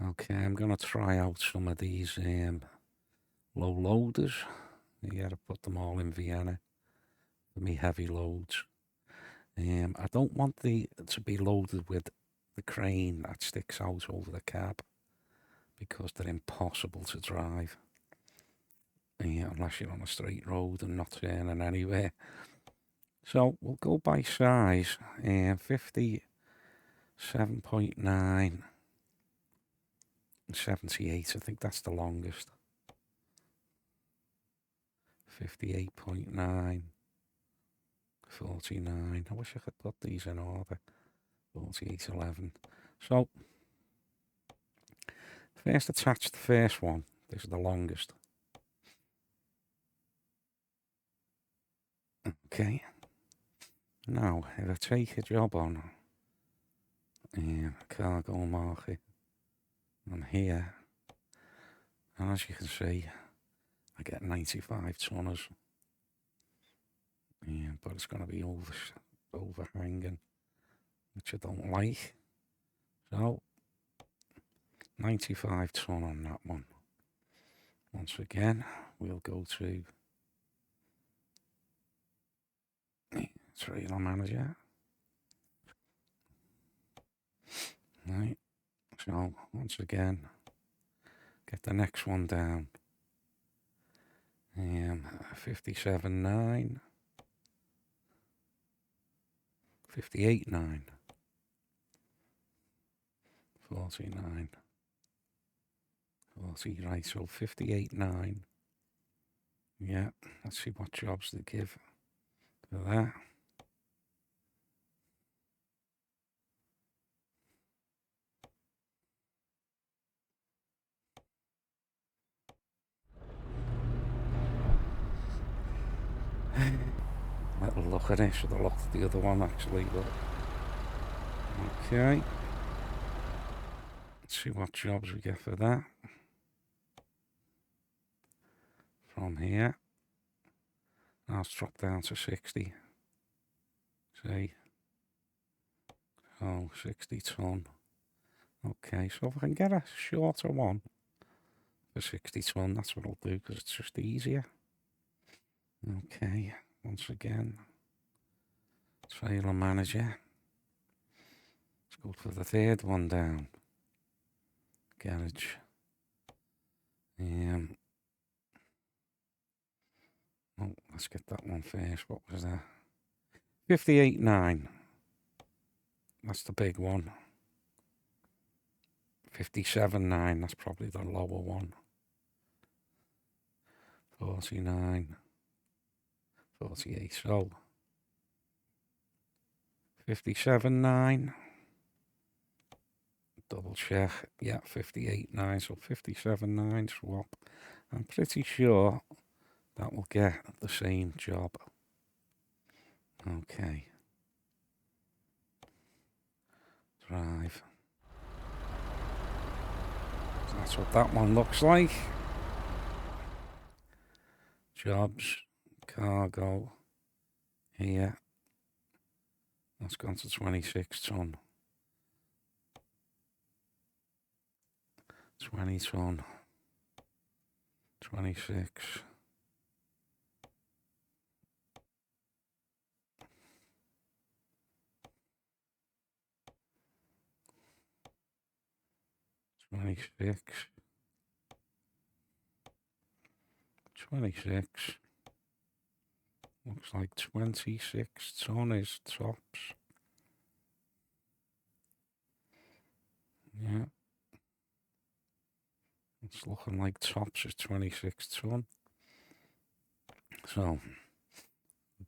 Okay, I'm going to try out some of these low loaders. You got to put them all in Vienna for me heavy loads. I don't want the to be loaded with the crane that sticks out over the cab because they're impossible to drive. Unless you're on a straight road and not turning anywhere. So we'll go by size. 57.9 and 78. I think that's the longest. 58.9. 49. I wish I could put these in order. 48.11. So, first attach the first one. This is the longest. Okay. Now, if I take a job on cargo market on here, and as you can see, I get 95 tonners. But it's going to be overhanging, which I don't like. So, 95 ton on that one. Once again, we'll go to trailer manager. Right. So, once again, get the next one down. 57.9. 58.9. 49. 40, right, so 58.9. Yeah, let's see what jobs they give for that. Little look at it, should have looked at the other one actually, but okay. Let's see what jobs we get for that. From here. Now let's drop down to 60. See? Oh, 60 ton. Okay, so if I can get a shorter one for 60 ton, that's what I'll do because it's just easier. Okay, once again, trailer manager. Let's go for the third one down. Garage. Oh, let's get that one first. What was that? 58.9. That's the big one. 57.9. That's probably the lower one. 49. 48. So 57.9. Double check. Yeah, 58.9. So 57.9 swap. I'm pretty sure that will get the same job. Okay. Drive. So that's what that one looks like. Jobs. Cargo. Here. That's gone to 26 ton. 20 ton. 26. 26. 26. Looks like 26 ton is tops. Yeah. It's looking like tops is 26 ton. So, we'll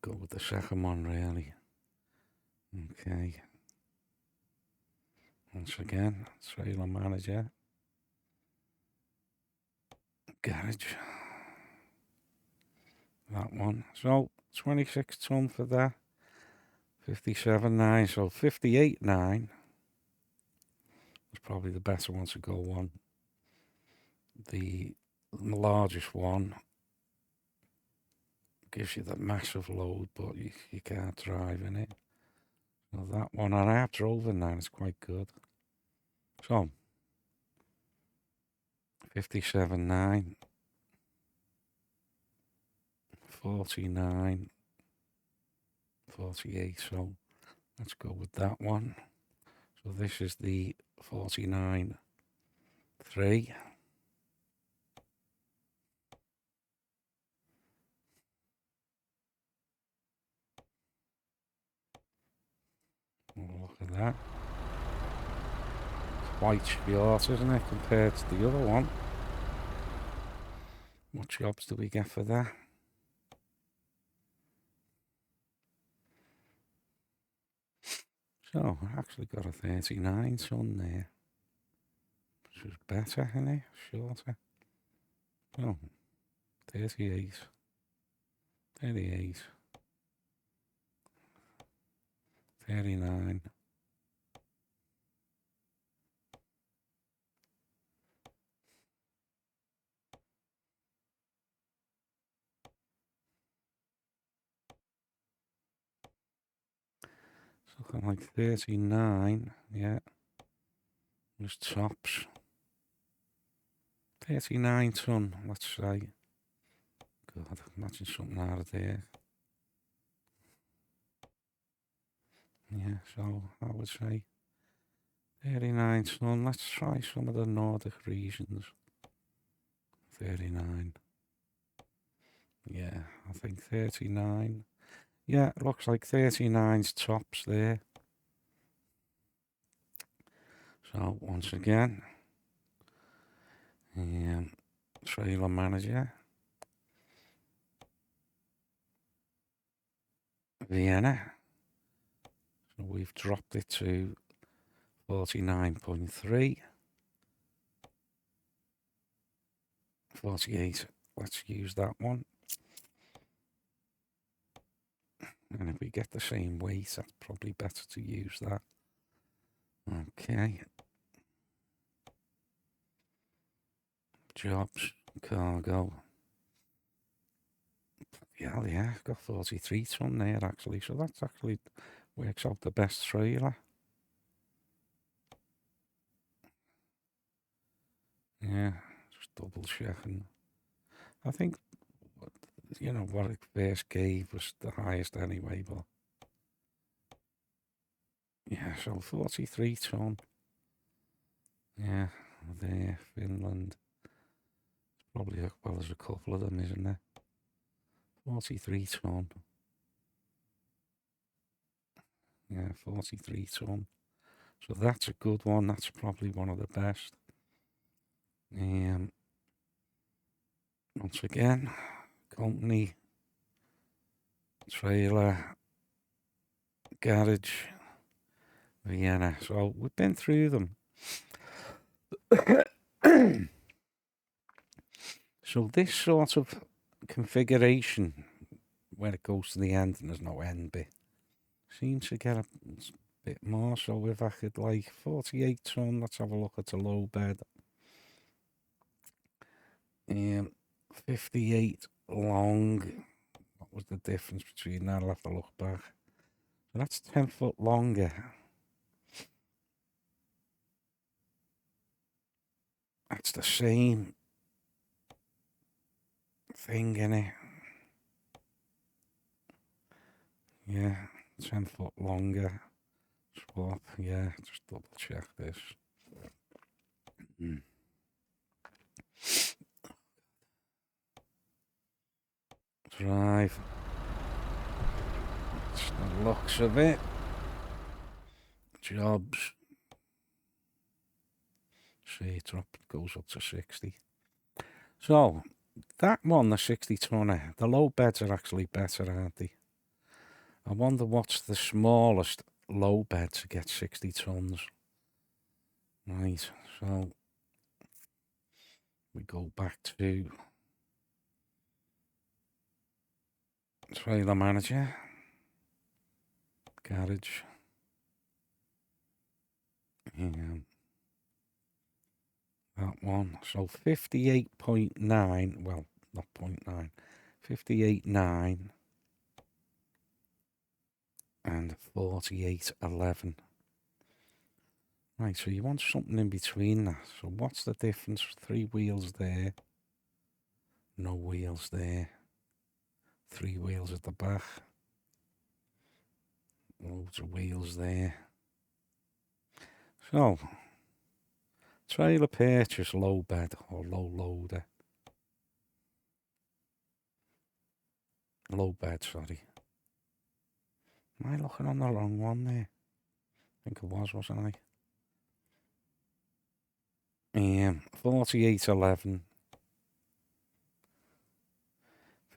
go with the second one really. Okay. Once again, trailer manager. Garage. That one. So, 26 ton for that. 57.9, so 58.9 is probably the better one to go on. The largest one gives you the massive load, but you can't drive in it. So that one, and I have drove in that, it's quite good. So, 57.9, 49, 48. So let's go with that one. So this is the 49.3. Look at that. It's quite short, isn't it, compared to the other one? What jobs do we get for that? So I actually got a 39 ton there, which is better, isn't it? Shorter. Oh, 38, 38, 39. Something like 39, yeah. There's tops. 39 ton, let's say. God, imagine something out of there. Yeah, so I would say 39 ton. Let's try some of the Nordic regions. 39. Yeah, I think 39. Yeah, it looks like 39's tops there. So once again, trailer manager, Vienna. So we've dropped it to 49.3. 48. Let's use that one. And if we get the same weight, that's probably better to use that. Okay. Jobs, cargo. Yeah, got 43 ton there actually. So that's actually works out the best trailer. Yeah, just double checking. I think, what it first gave was the highest anyway, but yeah, so 43 ton. Yeah, there, Finland. Probably, well, there's a couple of them, isn't there? 43 ton. Yeah, 43 ton. So that's a good one. That's probably one of the best. Once again, company, trailer, garage, Vienna. So we've been through them. So this sort of configuration, when it goes to the end and there's no end bit, seems to get a bit more. So if I could, like, 48 ton, let's have a look at the low bed. 58 long. What was the difference between that? I'll have to look back. So that's 10 foot longer. That's the same thing, innit? Yeah, 10 foot longer. Swap, yeah, just double check this. Drive. That's the looks of it. Jobs. See, goes up to 60. So, that one, the 60 tonner, the low beds are actually better, aren't they? I wonder what's the smallest low bed to get 60 tons. Right, so we go back to trailer manager, garage, and that one. So 58.9, well, not 0.9, 58.9 and 48.11. Right, so you want something in between that. So what's the difference? 3 wheels there, no wheels there, 3 wheels at the back, loads of wheels there. So, trailer purchase low bed or low loader. Low bed, sorry. Am I looking on the wrong one there? I think it was, wasn't I? 4811,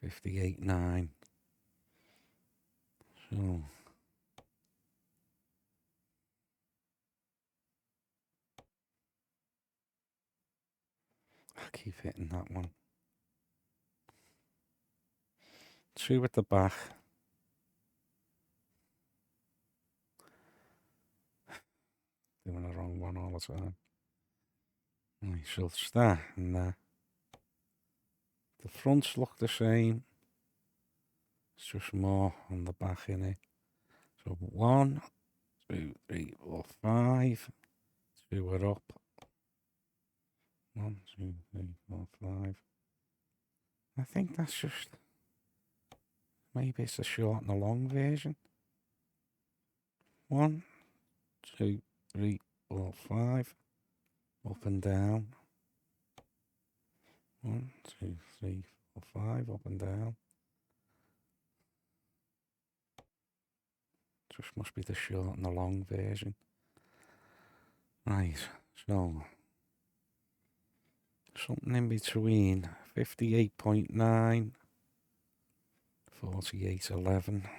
58.9. So, I keep hitting that one. 2 at the back. Doing the wrong one all the time. Right, so it's that and that. The fronts look the same. It's just more on the back in it. So 1, 2, 3, 4, 5. 2 are up. 1, 2, 3, 4, 5. I think that's just, maybe it's a short and a long version. 1, 2, 3, 4, 5. Up and down. 1, 2, 3, 4, 5. Up and down. Just must be the short and the long version. Right, so something in between 58.9, 48.11.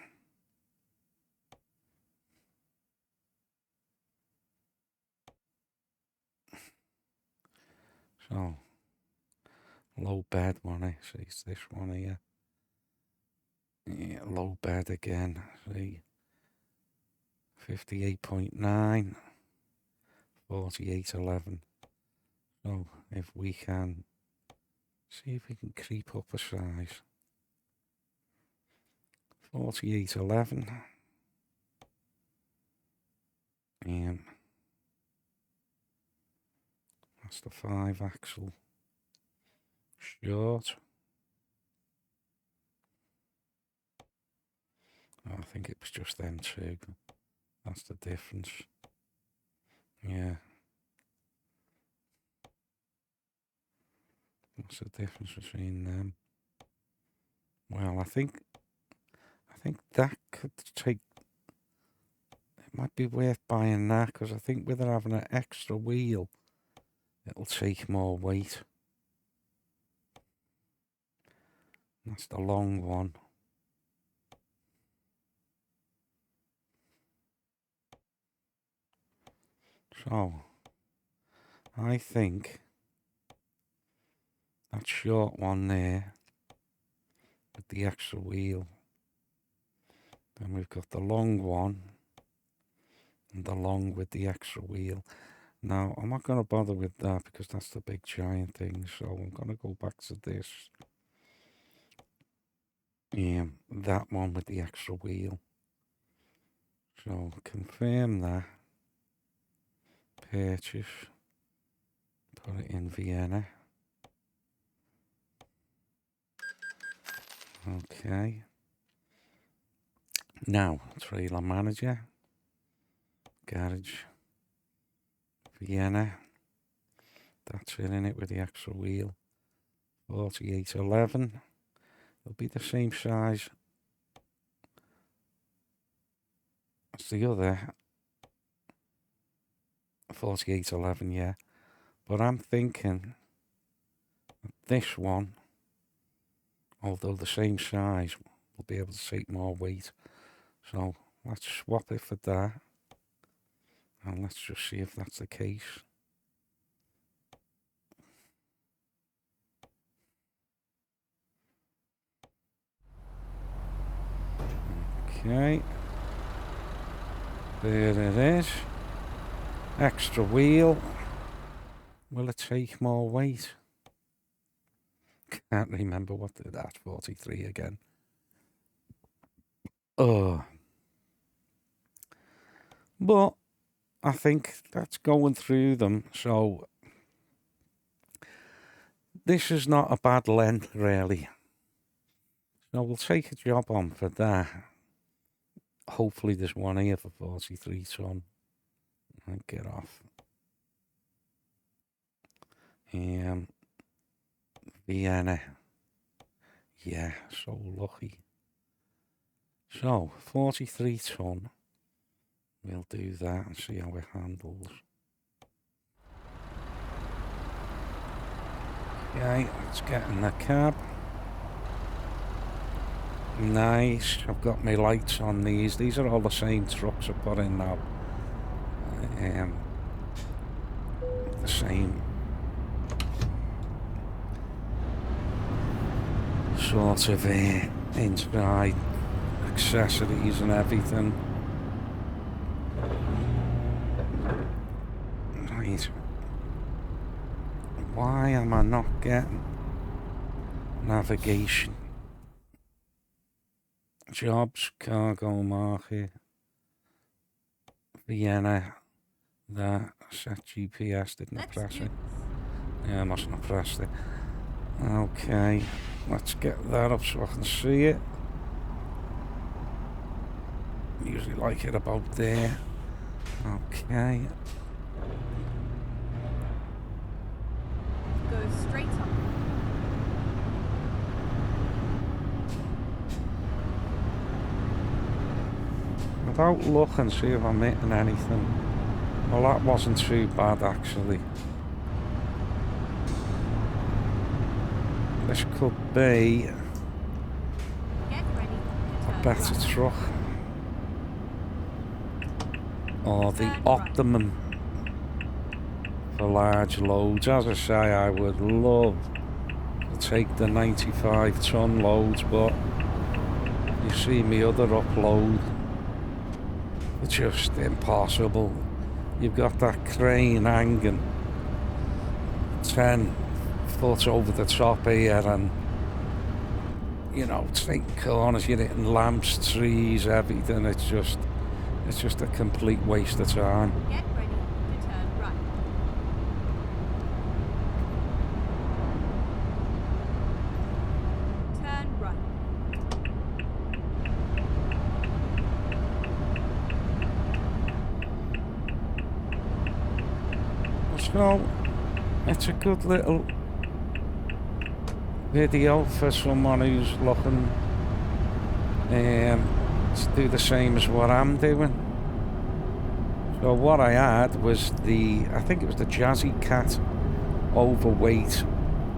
So low bed one, see, it's this one here. Yeah, low bed again, see, 58.9, 48.11. So if we can see if we can creep up a size. 48.11. That's the 5 axle short. I think it was just them two. That's the difference. Yeah. What's the difference between them? Well, I think that could take. It might be worth buying that because I think with it having an extra wheel, it'll take more weight. That's the long one. So, I think that short one there with the extra wheel. Then we've got the long one and the long with the extra wheel. Now, I'm not going to bother with that because that's the big giant thing. So I'm going to go back to this. That one with the extra wheel. So confirm that. Purchase. Put it in Vienna. Okay. Now, trailer manager. Garage. Vienna. That's it in it with the extra wheel. 4811. It'll be the same size as the other. 4811, yeah. But I'm thinking this one, although the same size, will be able to take more weight. So let's swap it for that. And let's just see if that's the case. Okay. There it is. Extra wheel. Will it take more weight? Can't remember what did that. 43 again. Oh. But I think that's going through them. So this is not a bad length, really. So we'll take a job on for that. Hopefully there's one here for 43 ton. And get off. Vienna. Yeah, so lucky. So 43 ton. We'll do that and see how it handles. Okay, let's get in the cab. Nice. I've got my lights on these. These are all the same trucks I put in now. The same sort of inside accessories and everything. Right. Why am I not getting navigation? Jobs, cargo market, Vienna, that, set GPS, didn't I press it? Yeah, I mustn't have pressed it. Okay, let's get that up so I can see it. Usually like it about there. Okay. Go straight up. Without looking, see if I'm hitting anything. Well, that wasn't too bad actually. This could be a better truck. Or the Optimum for large loads. As I say, I would love to take the 95 ton loads, but you see me other upload, it's just impossible. You've got that crane hanging 10 foot over the top here, and you know, taking corners, you're hitting lamps, trees, everything. It's just a complete waste of time. Get ready to turn right. Turn right. So it's a good little video for someone who's looking to do the same as what I'm doing. So what I had was I think it was the Jazzy Cat overweight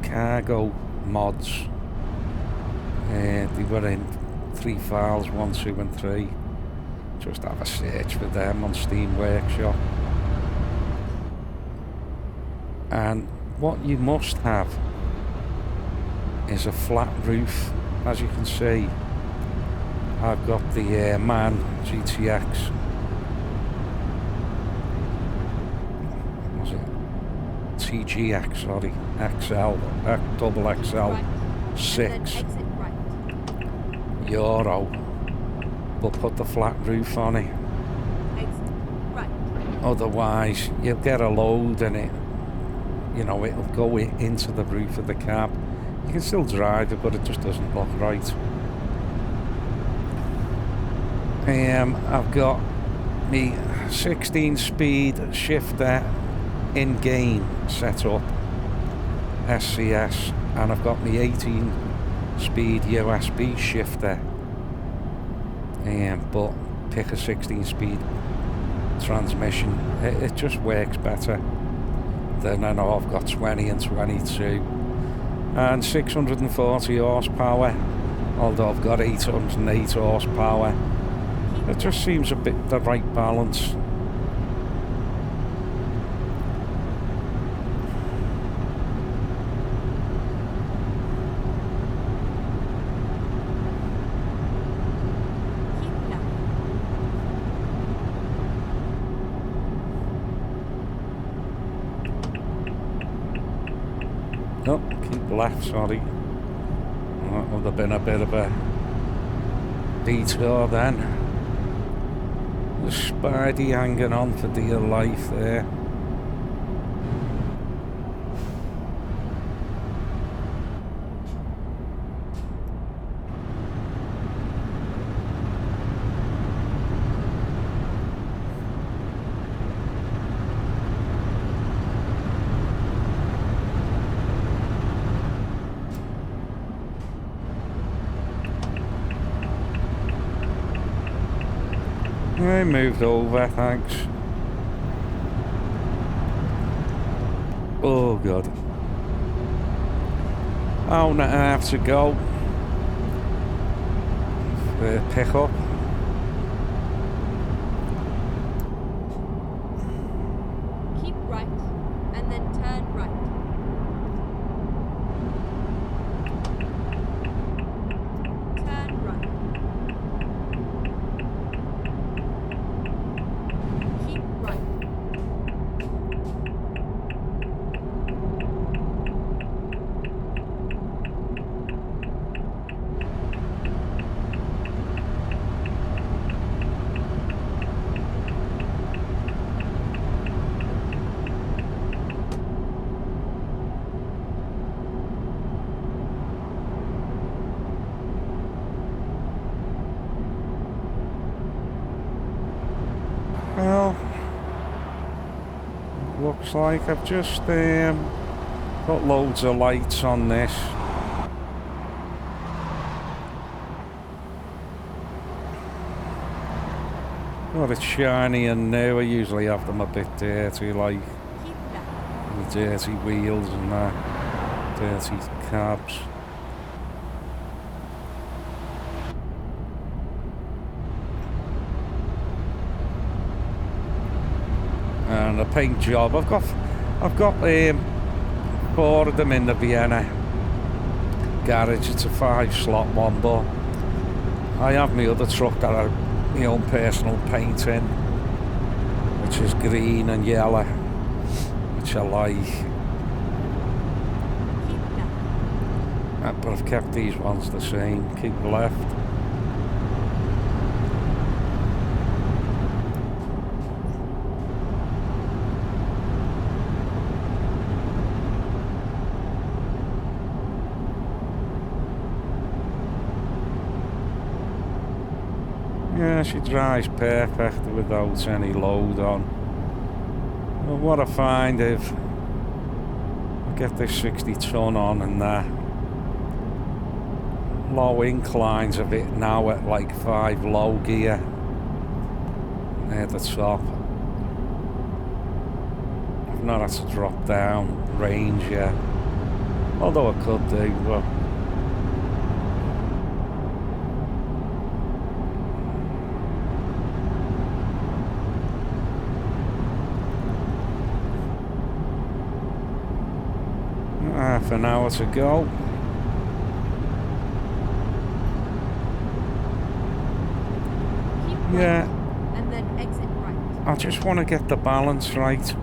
cargo mods. They were in 3 files, 1, 2 and 3. Just have a search for them on Steam Workshop. And what you must have is a flat roof. As you can see, I've got the MAN GTX. Was it TGX? Sorry, XL, double XL, Right. 6 Exit right. Euro. But put the flat roof on it. Exit right. Otherwise, you'll get a load in it. You know, it'll go into the roof of the cab. You can still drive it, but it just doesn't look right. I've got me 16-speed shifter in-game set up, SCS, and I've got me 18-speed USB shifter. But pick a 16-speed transmission. It just works better. Then I know I've got 20 and 22 and 640 horsepower, although I've got 808 horsepower. It just seems a bit the right balance. Keep left. Oh, keep left, sorry. That would have been a bit of a detour then. The Spidey hanging on for dear life there. I moved over, thanks. Oh god. Hour and a half to go. Pick up. Keep right, and then turn right. Turn right. Keep right. Well, looks like I've just got loads of lights on this. Well, it's shiny and new. I usually have them a bit dirty, like Keep left. the dirty wheels and that, dirty cabs. And a paint job. I've got 4 of them in the Vienna garage. It's a 5-slot one, but I have my other truck that I my own personal painting, which is green and yellow, which I like. Keep left. But I've kept these ones the same. Keep left. Yeah, she drives perfect without any load on. Well, what I find if I get this 60 ton on and that low inclines a bit now at like 5 low gear near the top. I've not had to drop down range yet, although I could do, but half an hour to go. Keep right. Yeah, And then exit right. I just want to get the balance right.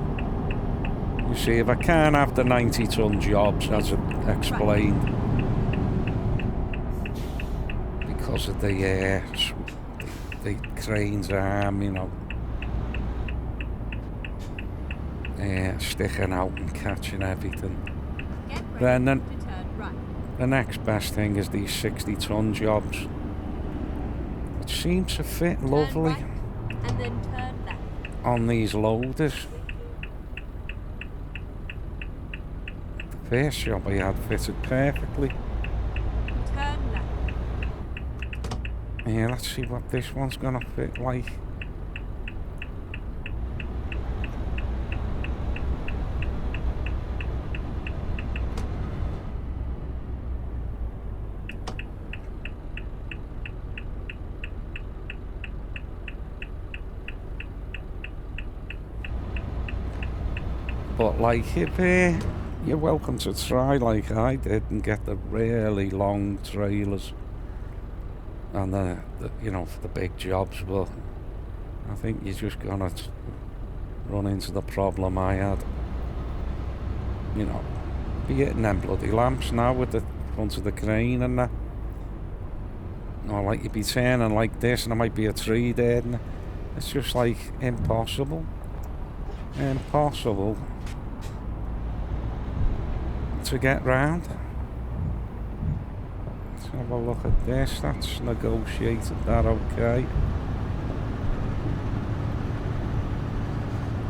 You see, if I can't have the 90-ton jobs, as I explained, because of the crane's arm, you know, sticking out and catching everything. Get ready Then to turn right. the next best thing is these 60-ton jobs, which seems to fit Turn lovely right, and then turn left. on these loaders. The first job I had fitted perfectly. Turn left. Yeah, let's see what this one's gonna fit like. But like, if you're welcome to try like I did and get the really long trailers and the you know, for the big jobs, but I think you're just gonna run into the problem I had. You know, be hitting them bloody lamps now with the front of the crane and that. Or like you'd be turning like this and there might be a tree there It's just like impossible. Impossible to get round. Let's have a look at this. That's negotiated that okay.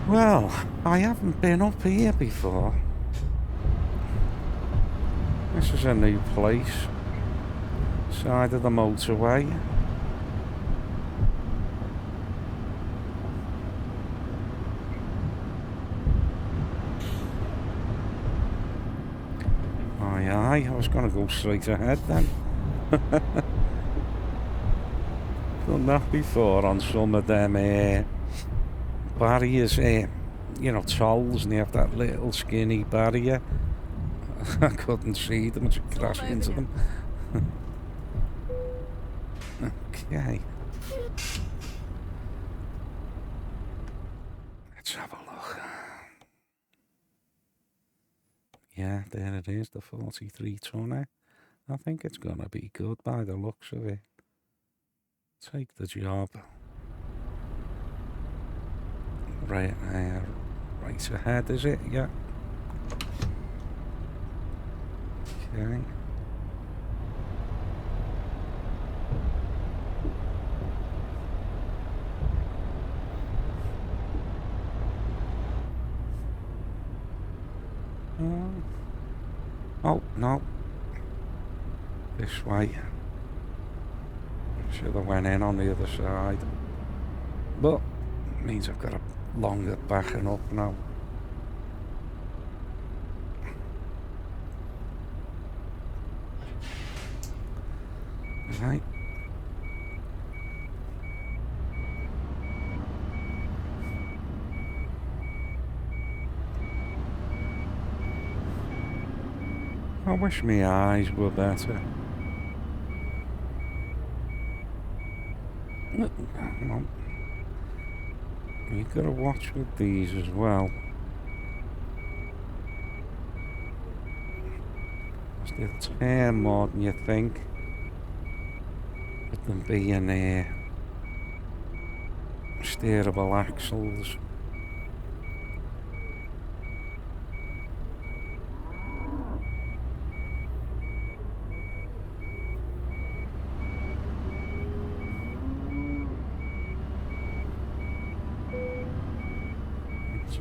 Well, I haven't been up here before. This is a new place. Side of the motorway. Aye, I was going to go straight ahead then. Done that before on some of them barriers, you know, tolls, and you have that little skinny barrier. I couldn't see them, I just crashed into them. Okay. Let's have a look. Yeah, there it is, the 43 tonner. I think it's gonna be good by the looks of it. Take the job. Right ahead, is it? Yeah. Okay. Oh, no. This way. Should have went in on the other side. But it means I've got a longer backing up now. Right. I wish my eyes were better. No. You gotta watch with these as well. They'll turn more than you think. With them being steerable axles.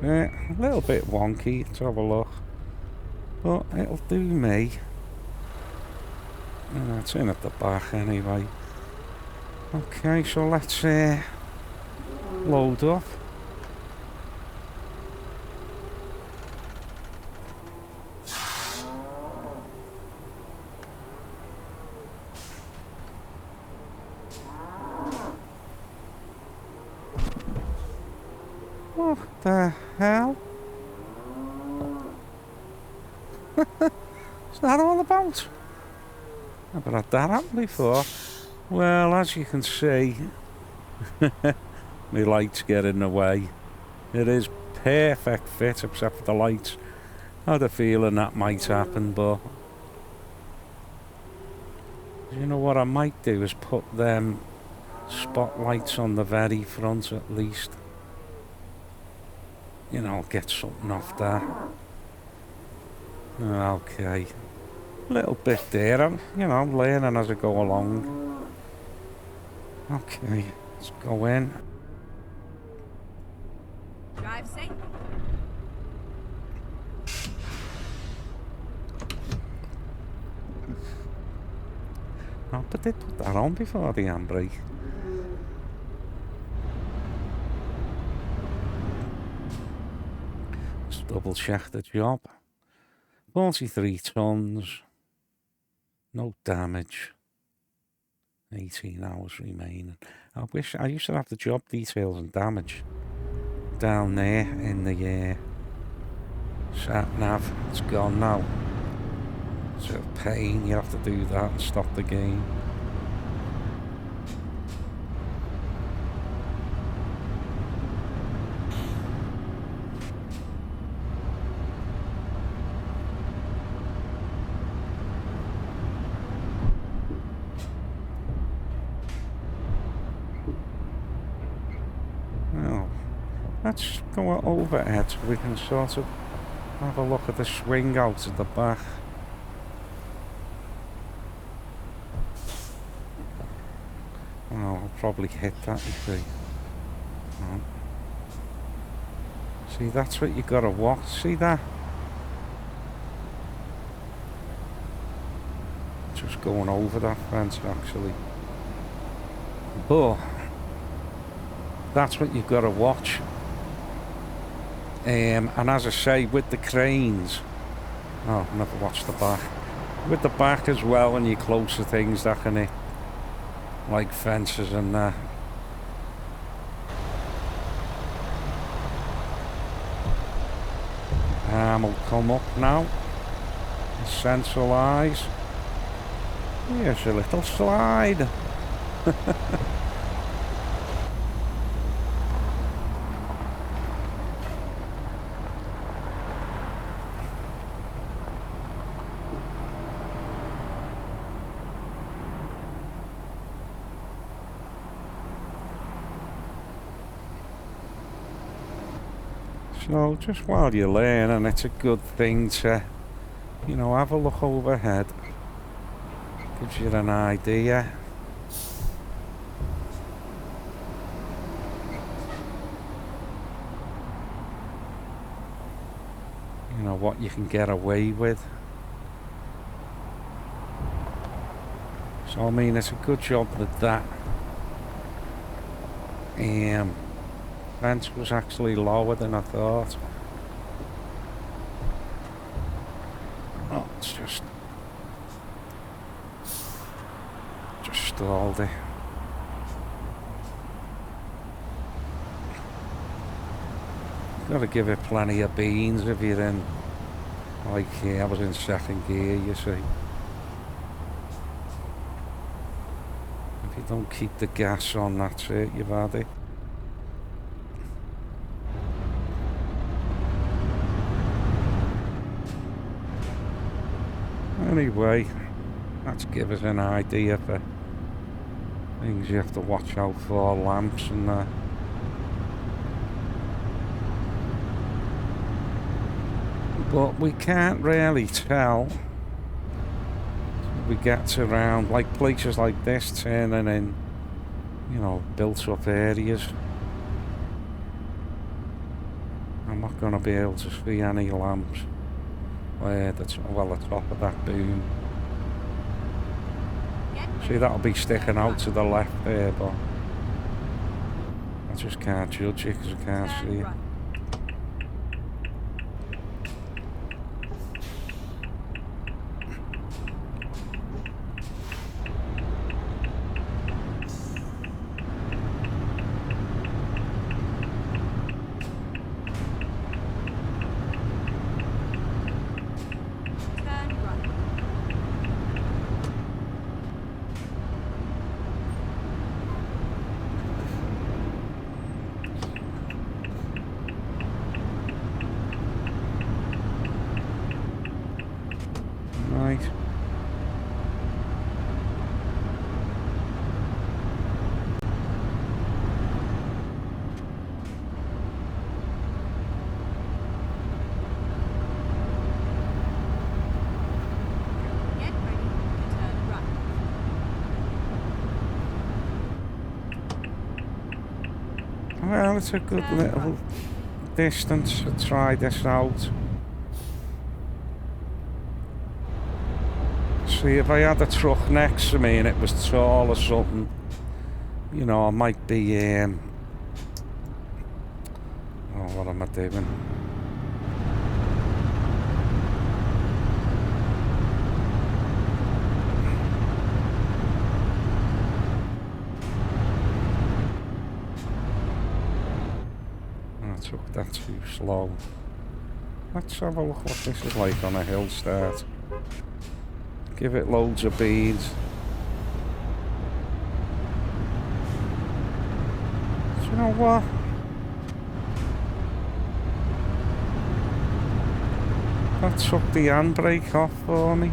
A little bit wonky, let's have a look. But it'll do me. And it's in at the back anyway. Okay, so let's load up. What the hell? Is that all about? Never had that happen before. Well, as you can see, my lights get in the way. It is perfect fit except for the lights. I had a feeling that might happen, but you know what I might do is put them spotlights on the very front at least. You know, get something off that. Okay. A little bit there, I'm learning as I go along. Okay, let's go in. Drive safe. Oh, but they put that on before the handbrake. Let's double check the job. 43 tons. No damage. 18 hours remaining. I wish I used to have the job details and damage down there in the sat nav. It's gone now. It's a pain, you have to do that and stop the game. Let's go overhead so we can sort of have a look at the swing out at the back. Oh, I'll probably hit that, you see. Oh. See, that's what you gotta watch. See that? Just going over that fence, actually. But that's what you've got to watch. And as I say, with the cranes, oh, I've never watched the back. With the back as well, when you're close to things that can hit, like fences and that. We'll come up now. Centralise. Here's a little slide. So just while you're learning, it's a good thing to, you know, have a look overhead. Gives you an idea. You know, what you can get away with. So I mean, it's a good job that that fence was actually lower than I thought. Oh, it's just stalled it. Gotta give it plenty of beans if you're in, like I was in second gear, you see. If you don't keep the gas on, that's it, you've had it. Anyway, let's give us an idea for things you have to watch out for, lamps and that. But we can't really tell if we get around, like places like this, turning in, you know, built up areas. I'm not going to be able to see any lamps where the top of that boom. See, that'll be sticking out to the left there, but I just can't judge it because I can't see it. Right. Get ready to turn right. Well, it's a good little distance to try this out. See, if I had a truck next to me and it was tall or something, you know, I might be, oh, what am I doing? I took that too slow. Let's have a look what this is like on a hill start. Give it loads of beads. Do you know what? That took the handbrake off for me.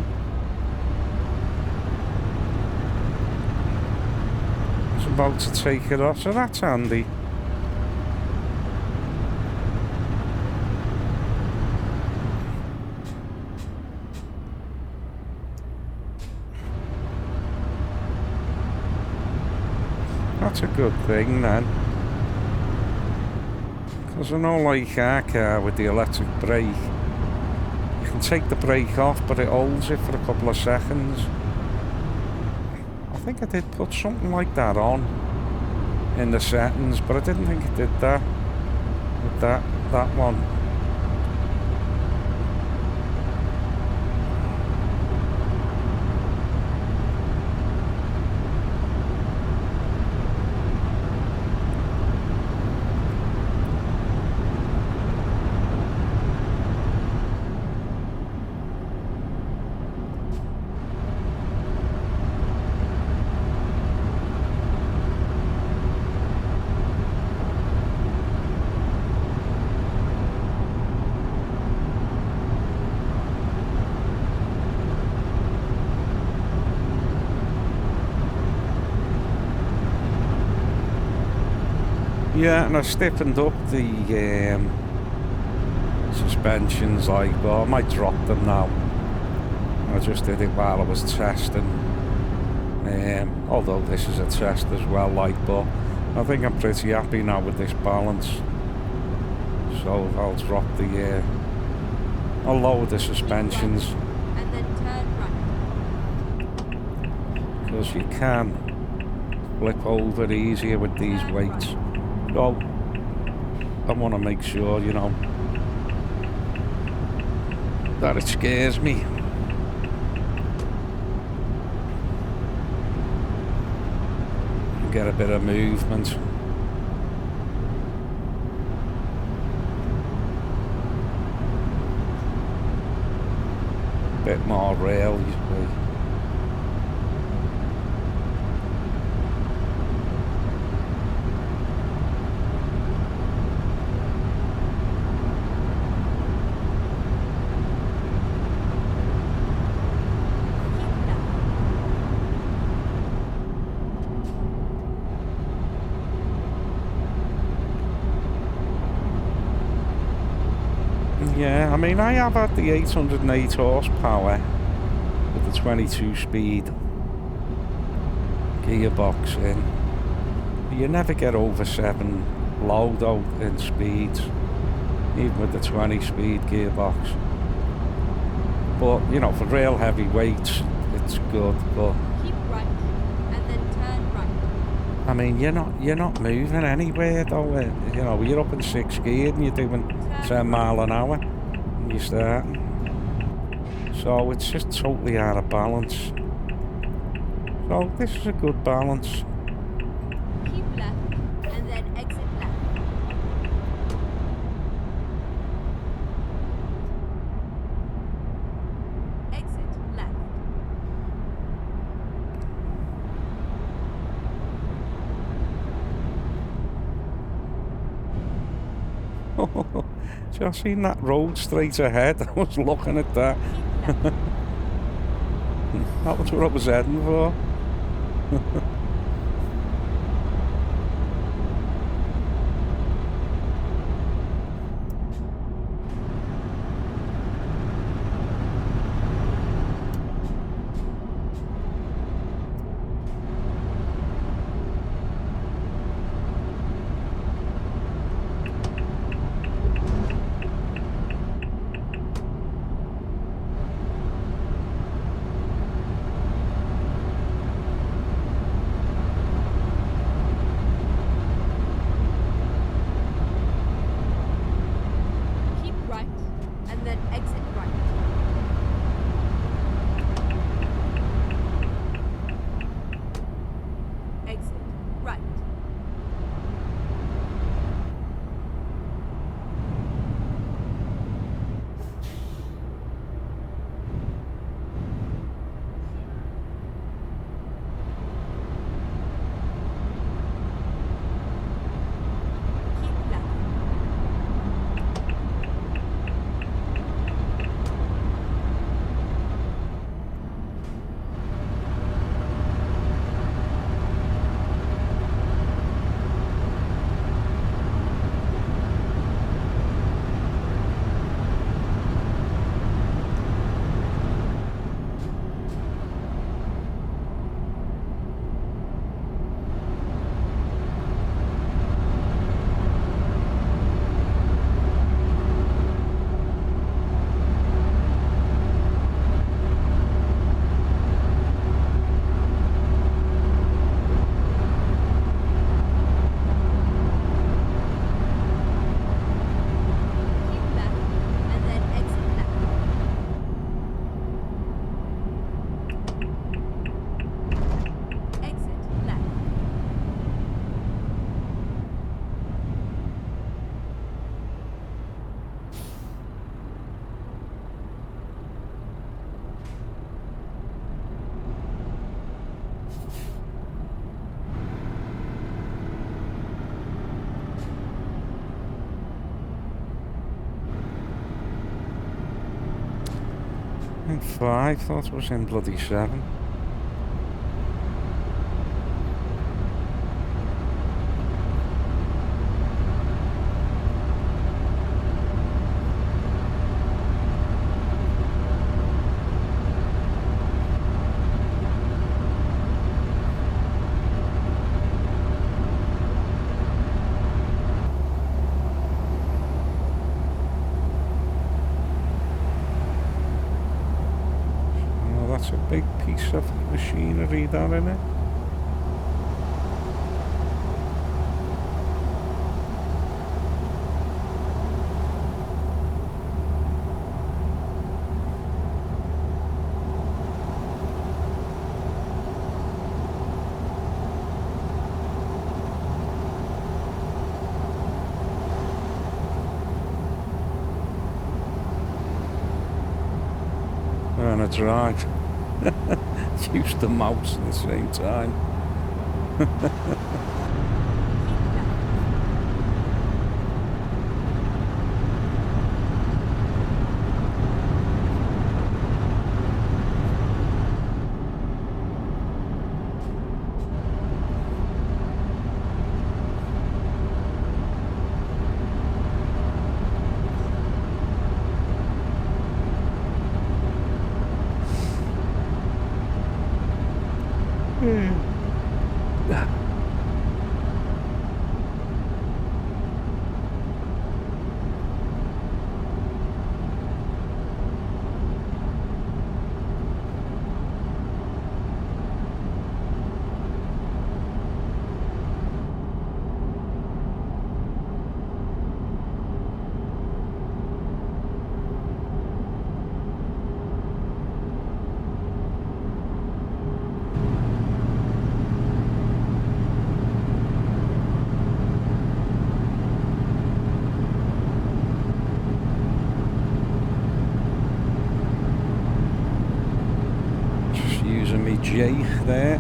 I was about to take it off, so that's handy. that's a good thing then. Because I know, like our car with the electric brake, you can take the brake off, but it holds it for a couple of seconds. I think I did put something like that on in the settings, but I didn't think it did that with that one. Yeah, and I stiffened up the suspensions, like, but I might drop them now. I just did it while I was testing. Although this is a test as well, like, but I think I'm pretty happy now with this balance. So I'll drop the, I'll lower the suspensions. And then turn right. Because you can flip over easier with these Turn weights. right. So I want to make sure, you know, that it scares me. Get a bit of movement. Bit more rail, you see. Yeah, I mean, I have had the 808 horsepower with the 22 speed gearbox in. You never get over 7 low though in speeds, even with the 20 speed gearbox. But, you know, for real heavy weights, it's good, but Keep right. And then turn right. I mean, you're not moving anywhere though. You know, you're up in 6th gear and you're doing 10 mile an hour and you're starting. So it's just totally out of balance. So this is a good balance. Keep left. And then exit left. Exit left. Just seen that road straight ahead. I was looking at that. Keep left. That was what I was heading for. I think 5, thought it was in bloody 7. Oh, that's a big piece of machinery, that, isn't it? And it's right. Use the mouse at the same time. Keep left. Just using me J there.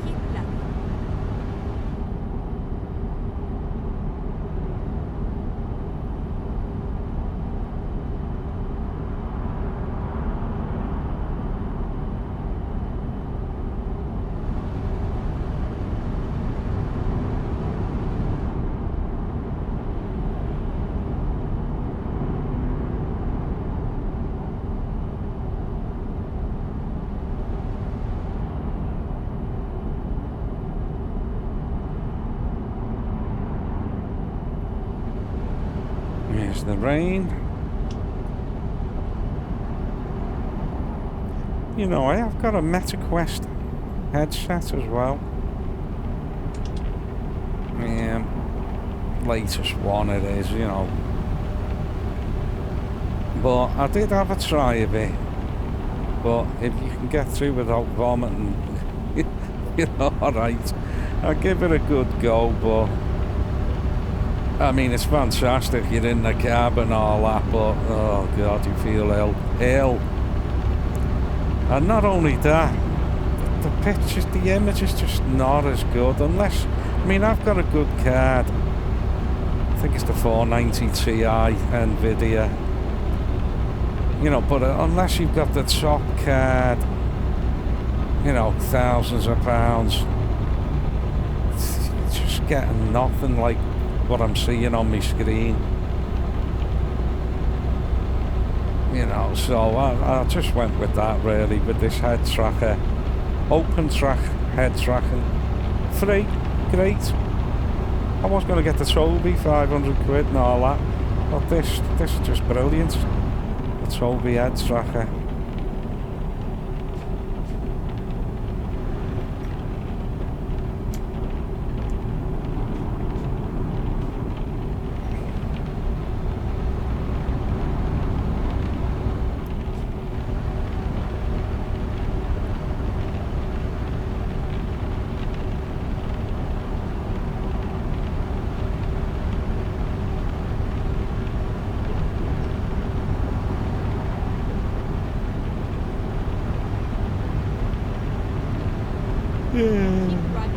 Keep left. Here's the rain. You know, I have got a MetaQuest headset as well. Latest one it is, you know. But I did have a try of it. But if you can get through without vomiting, you're alright. I'll give it a good go, but I mean, it's fantastic. You're in the cab and all that, but oh god, you feel ill. And not only that, the pictures, the image is just not as good. Unless, I mean, I've got a good card. I think it's the 490 Ti Nvidia. You know, but unless you've got the top card, you know, thousands of pounds, you're just getting nothing like what I'm seeing on my screen. You know, so I just went with that really, with this head tracker. Open track head tracking. Free, great. I was going to get the Toby, 500 quid and all that, but this is just brilliant. The Toby head tracker. Keep right.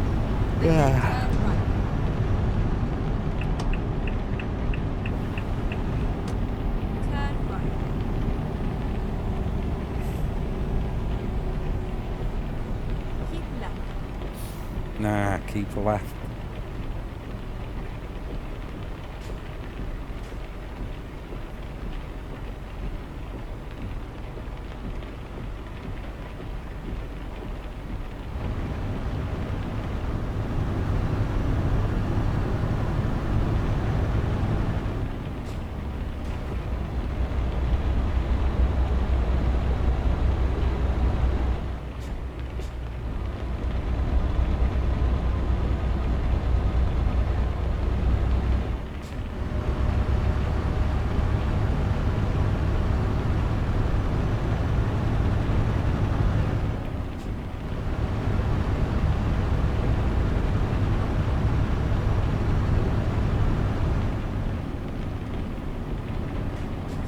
And then Yeah. turn right. Turn right. Keep left. Nah, keep left.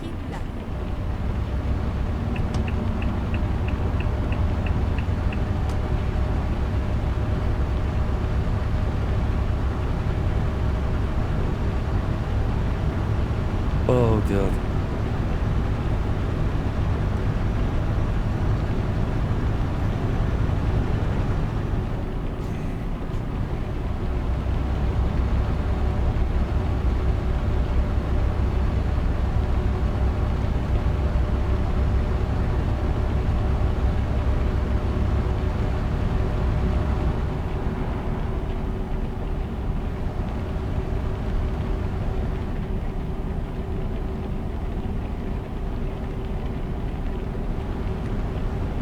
Keep left. Oh, God.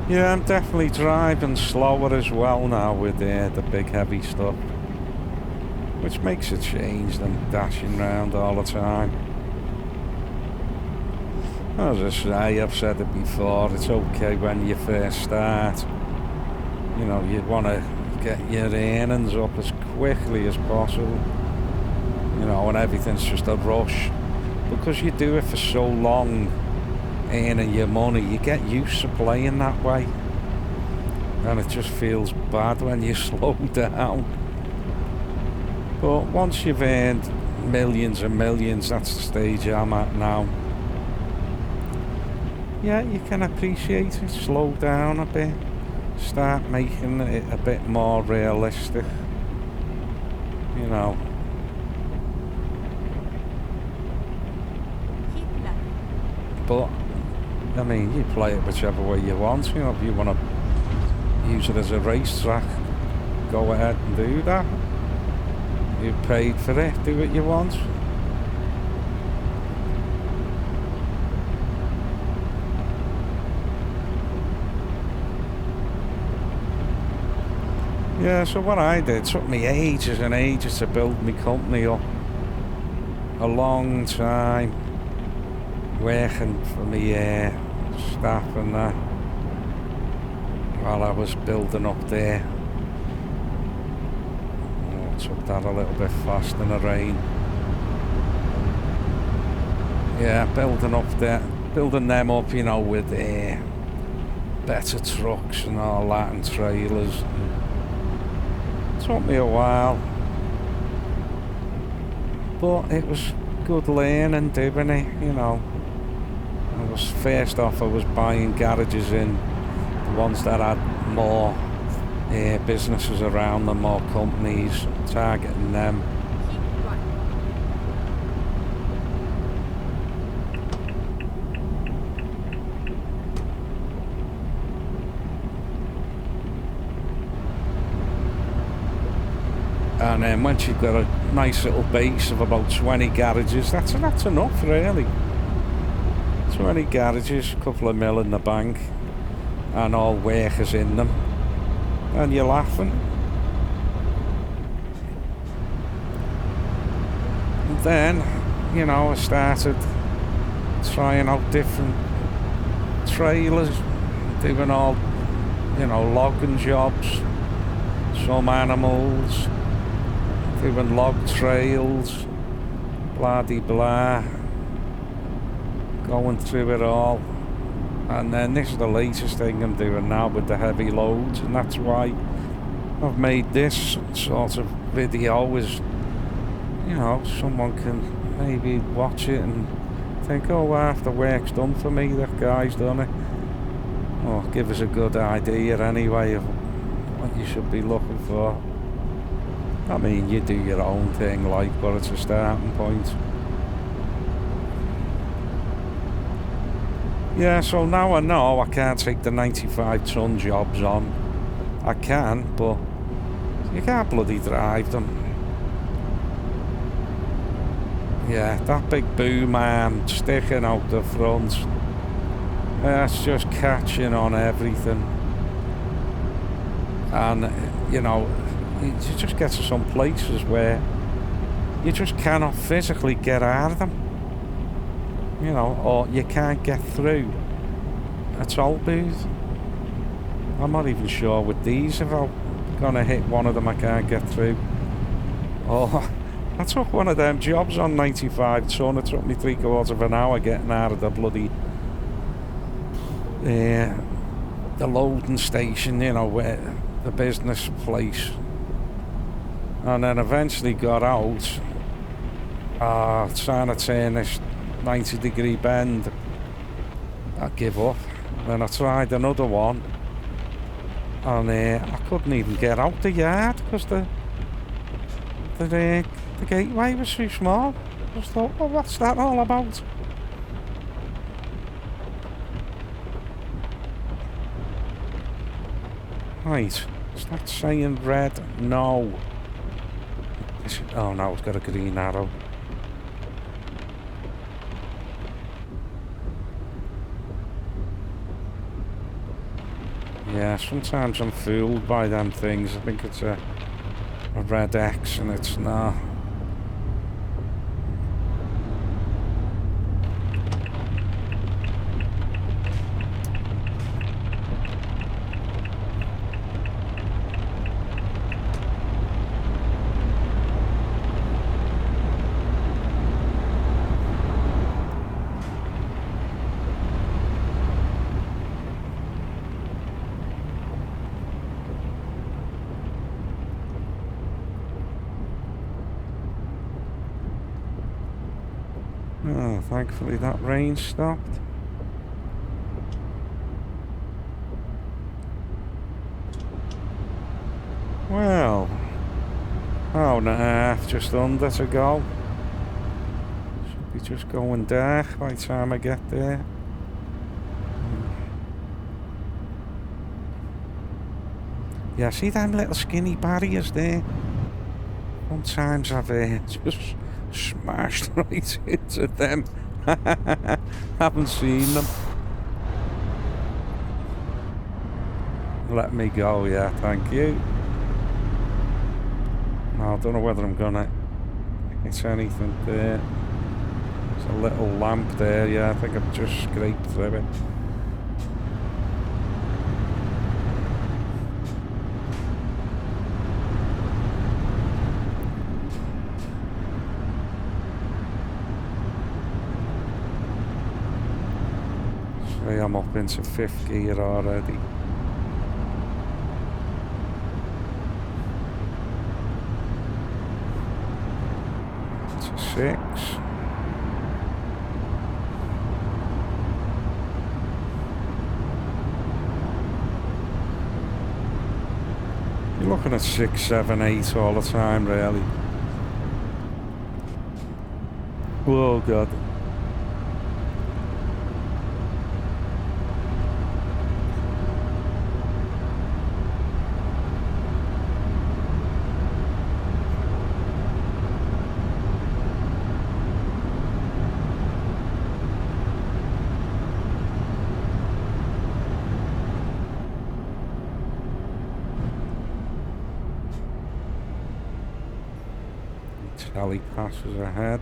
Yeah, I'm definitely driving slower as well now with the big heavy stuff. Which makes a change than dashing around all the time. As I say, I've said it before, it's okay when you first start. You know, you want to get your earnings up as quickly as possible. You know, and everything's just a rush. Because you do it for so long, earning your money, you get used to playing that way. And it just feels bad when you slow down. But once you've earned millions and millions, that's the stage I'm at now. Yeah, you can appreciate it, slow down a bit, start making it a bit more realistic, you know. Keep left. But, I mean, you play it whichever way you want, you know, if you want to use it as a racetrack, go ahead and do that. You paid for it, do what you want. Yeah, so what I did, took me ages and ages to build my company up. A long time working for me staff and that while I was building up there. Oh, took that a little bit fast in the rain. Yeah, building them up, you know, with better trucks and all that and trailers. Took me a while, but it was good learning doing it, you know. First off, I was buying garages in the ones that had more businesses around them, more companies, targeting them. Keep right. And then once you've got a nice little base of about 20 garages, that's enough really. 20 garages, a couple of mil in the bank, and all workers in them, and you're laughing. And then, you know, I started trying out different trailers, doing all, you know, logging jobs, some animals, doing log trails, blah de blah, going through it all. And then this is the latest thing I'm doing now with the heavy loads, and that's why I've made this sort of video is, you know, someone can maybe watch it and think, oh, half the work's done for me, that guy's done it. Or give us a good idea anyway of what you should be looking for. I mean, you do your own thing, like, but it's a starting point. Yeah, so now I know I can't take the 95 ton jobs on. I can, but you can't bloody drive them. Yeah, that big boom arm sticking out the front. That's just catching on everything. And, you know, you just get to some places where you just cannot physically get out of them. You know, or you can't get through a toll booth. I'm not even sure with these if I'm gonna hit one of them I can't get through. Oh, I took one of them jobs on 95 ton. It took me 3/4 of an hour getting out of the bloody the loading station, you know, where the business place. And then eventually got out, trying to turn this 90-degree bend. I give up. Then I tried another one, and I couldn't even get out the yard because the gateway was too small. I just thought, well, what's that all about? Right, is that saying red? No. Oh no, it's got a green arrow. Yeah, sometimes I'm fooled by them things. I think it's a red X and it's not. Oh, thankfully that rain stopped. Well, hour and a half just under to go. Should be just going dark by the time I get there. Yeah, see them little skinny barriers there? Sometimes I've just smashed right into them. Haven't seen them. Let me go, yeah, thank you. No, I don't know whether I'm gonna hit anything there. There's a little lamp there, yeah, I think I've just scraped through it. I'm up into 5th gear already. To 6. You're looking at 6, 7, 8 all the time, really. Oh God. Telly passes ahead.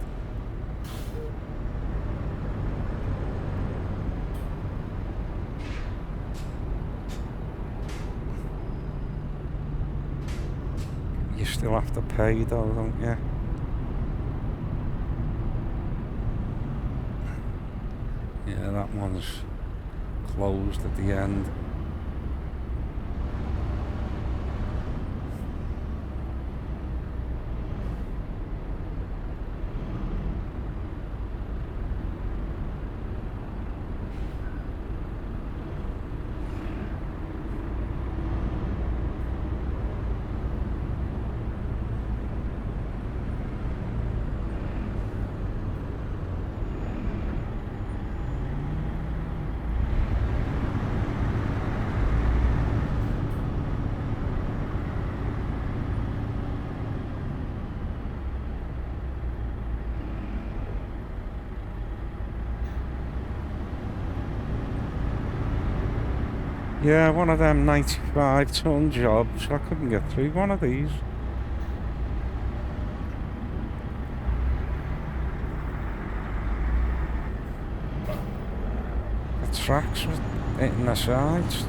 You still have to pay though, don't you? Yeah, that one's closed at the end. Yeah, one of them 95-ton jobs. I couldn't get through one of these. The tracks were hitting the sides.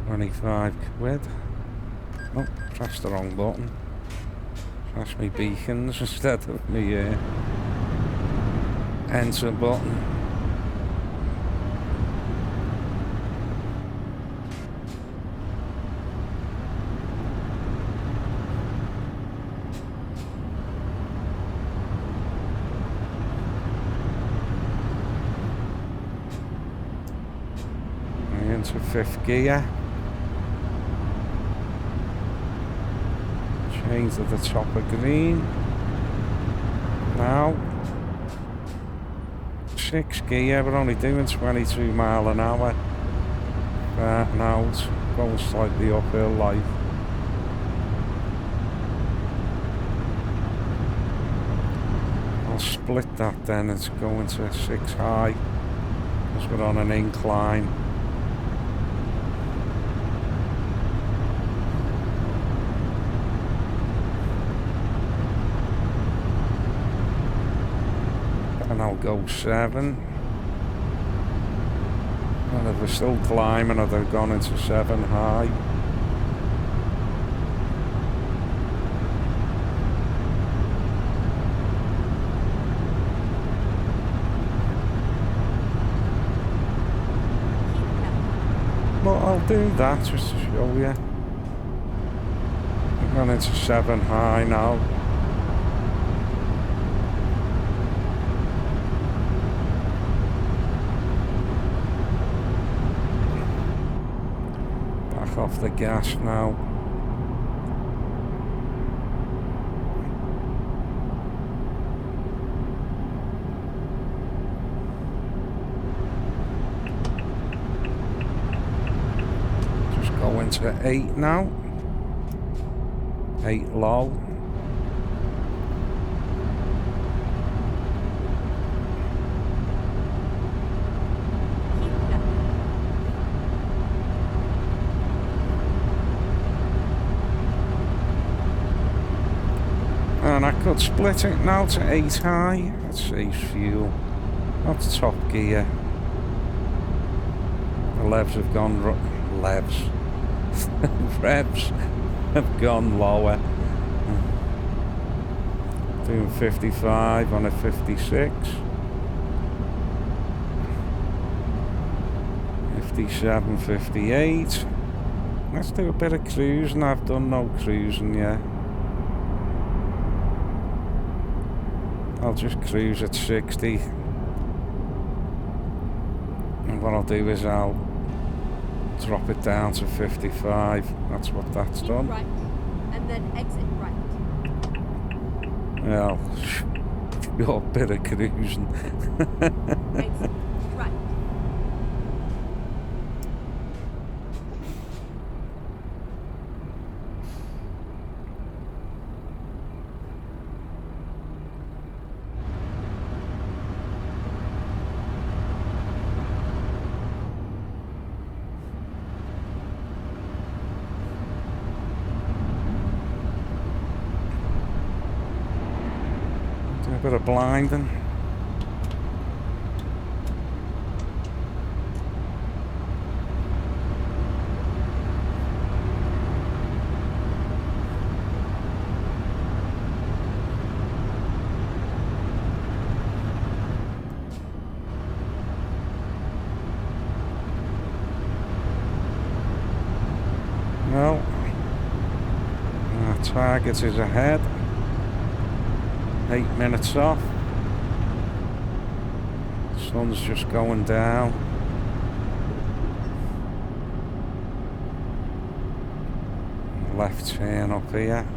£25. Oh, pressed the wrong button. Pressed me beacons instead of me enter button. Into fifth gear. Change to the top of green. Now, sixth gear, we're only doing 22 mile an hour. Now it's going slightly uphill like. I'll split that then, it's going to 6 high, because we're on an incline. And I'll go 7. And if we're still climbing, I'd have gone into 7 high. Well, I'll do that just to show you. I've gone into 7 high now. Off the gas now. Just go into 8 now. 8 low. And I could split it now to 8 high. That saves fuel. That's top gear. The levs have gone... Revs have gone lower. Doing 55 on a 56. 57, 58. Let's do a bit of cruising. I've done no cruising yet. I'll just cruise at 60. And what I'll do is I'll drop it down to 55. That's what that's Keep done. right, and then exit right. Well, your bit of cruising. Exit right. Do a bit of blinding. Well, our target is ahead. 8 minutes off. Sun's just going down. Left turn up here.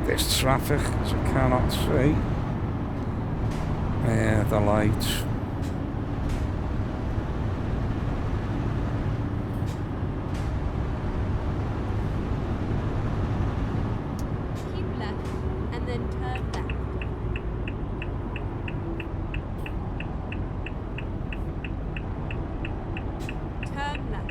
There's traffic, as I cannot see. The lights. Keep left and then turn left. Turn left.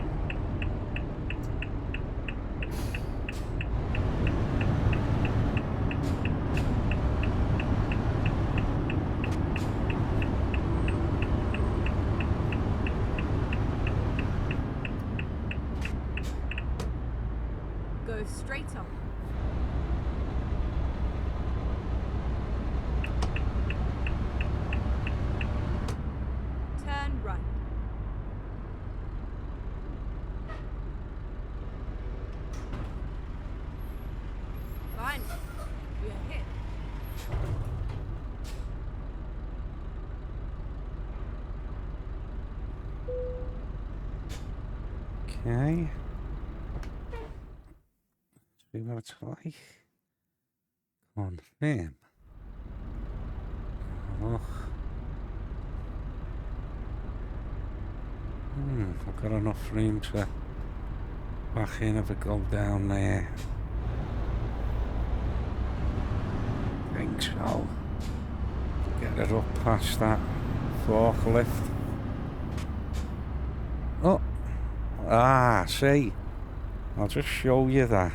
Go straight on. Turn right. Finally, we are hit. Okay. See what it's like. Confirm. Oh. I've got enough room to back in if I go down there. Think so. Get it up past that forklift. Oh! Ah, see? I'll just show you that.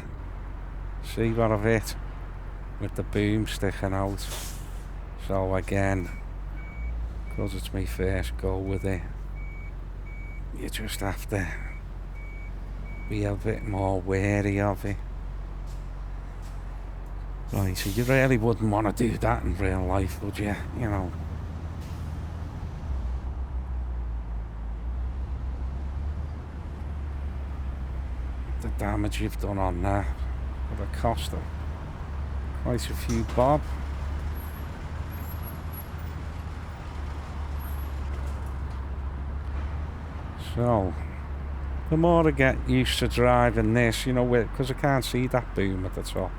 See what I've hit? With the boom sticking out. So again, because it's my first go with it, you just have to be a bit more wary of it. Right, so you really wouldn't want to do that in real life, would you? You know. The damage you've done on that would have cost them quite a few bob. So, the more I get used to driving this, you know, because I can't see that boom at the top,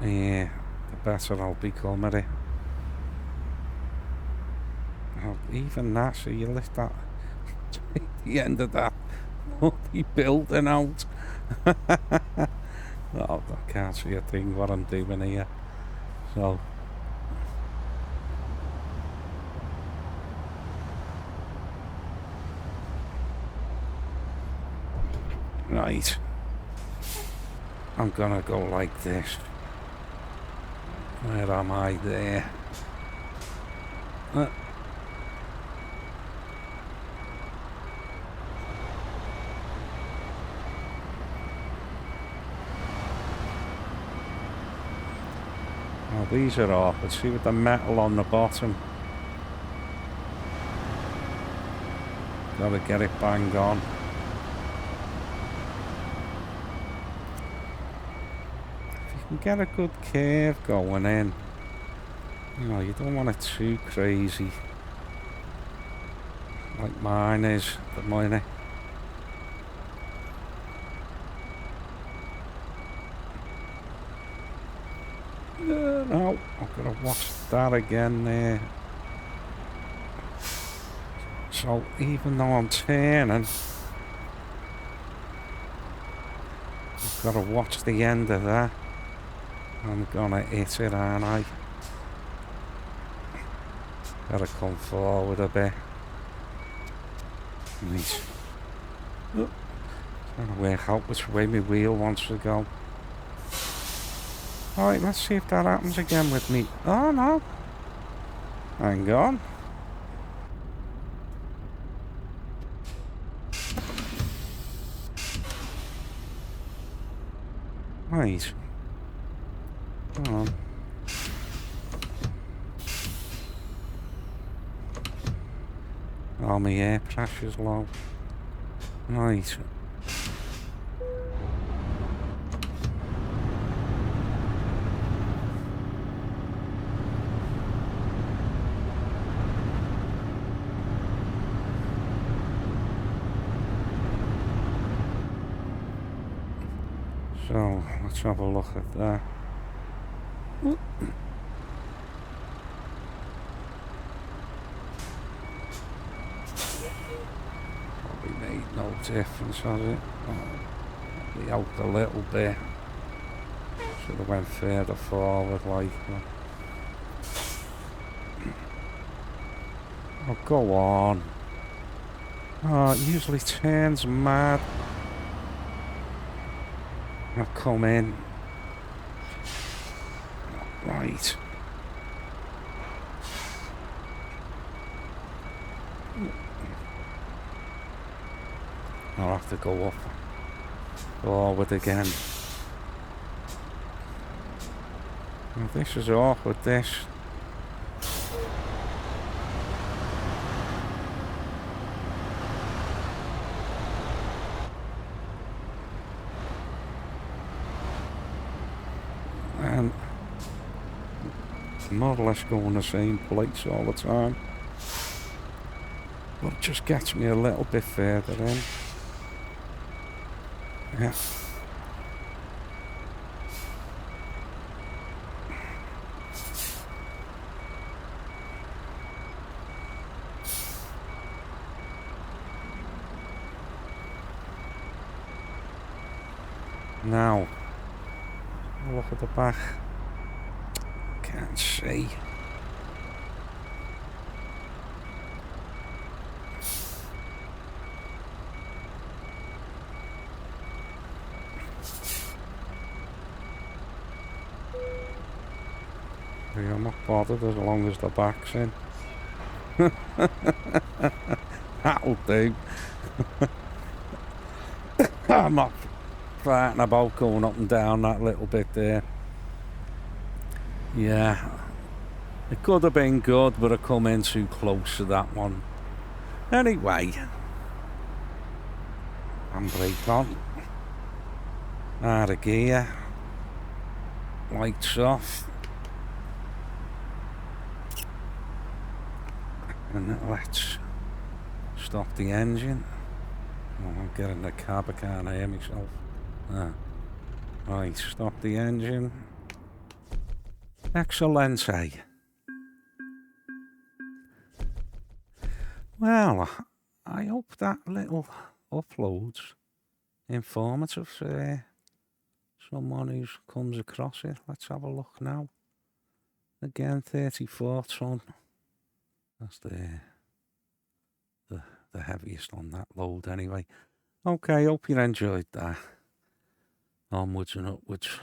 yeah, the better I'll become at it. Even that, so you lift that to the end of that bloody building out. Oh, I can't see a thing what I'm doing here. So, right, I'm gonna go like this. Where am I? There. Oh, these are off. Let's see with the metal on the bottom. Gotta get it bang on. If you can get a good curve going in, you know, you don't want it too crazy. Like mine is, the minute. No, I've got to watch that again there. So even though I'm turning, I've got to watch the end of that. I'm gonna hit it, aren't I? Gotta come forward a bit. Nice. Oh, trying to work out which way my wheel wants to go. Alright, let's see if that happens again with me. Oh no. Hang on. Right. Come on. Oh, my air pressure's low. Right. So let's have a look at that. Probably made no difference, has it? Probably out a little bit. Should have went further forward, like. Oh, go on. Oh, it usually turns mad. I'll come in. Right. I'll have to go up forward again. Oh, this is awkward, this. And more or less going the same place all the time. But it just gets me a little bit further in. Yeah. Now, look at the back. Can't see. Yeah, I'm not bothered as long as the back's in. That'll do. I'm not frightened about going up and down that little bit there. Yeah, it could have been good, but I come in too close to that one. Anyway, handbrake on. Out of gear. Lights off. And let's stop the engine. Oh, I'm getting the cab, I can't hear myself. Right, stop the engine. Excellent, eh? Well, I hope that little upload's informative for someone who comes across it. Let's have a look now. Again, 34 ton. That's the heaviest on that load anyway. Okay, hope you enjoyed that. Onwards and upwards.